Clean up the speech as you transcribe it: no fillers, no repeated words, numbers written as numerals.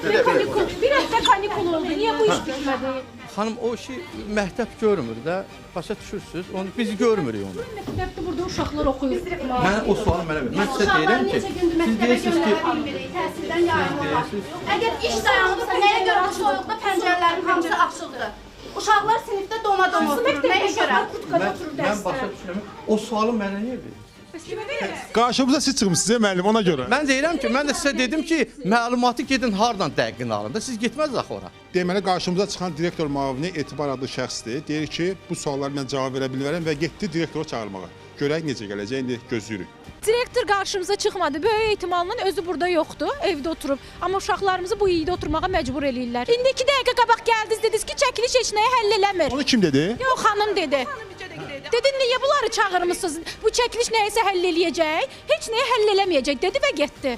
Bir həftə kanikul oldu. Niyə bu iş bitmədi? Xanım o işi məktəb görmür də. Başa düşürsüz? Onu biz görmürük onu. Məktəbdə burada uşaqlar oxuyur. Mən o sualı mənə ver. Mən sizə deyirəm ki, siz deyirsiniz ki, təhsildən yayınırlar. Əgər iş dayanıbsa, nəyə görə bu soyuqda pəncərələrin hamısı açıldı? Uşaqlar sinifdə dona-dona oturur. Nəyə görə? mən başa düşürəm. O sualı mənə niyə verirsiniz? Qarşımıza siz çıxmısınız müəllim ona görə. Mən deyirəm ki, mən də sizə dedim ki, məlumatı gedin hardan dəqiqini alın da. Siz getməz axı ora. Deməli qarşımıza çıxan direktor müavini Etibar adlı şəxsdir. Deyir ki, bu suallara mən cavab verə bilmərəm və getdi direktoru çağırmağa. Görək necə gələcək, indi gözləyirik. Direktor qarşımıza çıxmadı. Böyük ehtimalla özü burada yoxdur, evdə oturub. Amma uşaqlarımızı bu yerdə oturmağa məcbur eləyirlər. İndi 2 dəqiqə qabaq gəldiniz, dediniz ki, çəkiliş heç nəyi həll eləmir. Onu kim dedi? Yox, xanım dedi. Dedi, niyə bunları çağırmısınız? Bu çəkiliş nəyisə həll eləyəcək, heç nəyi həll eləməyəcək dedi və getdi.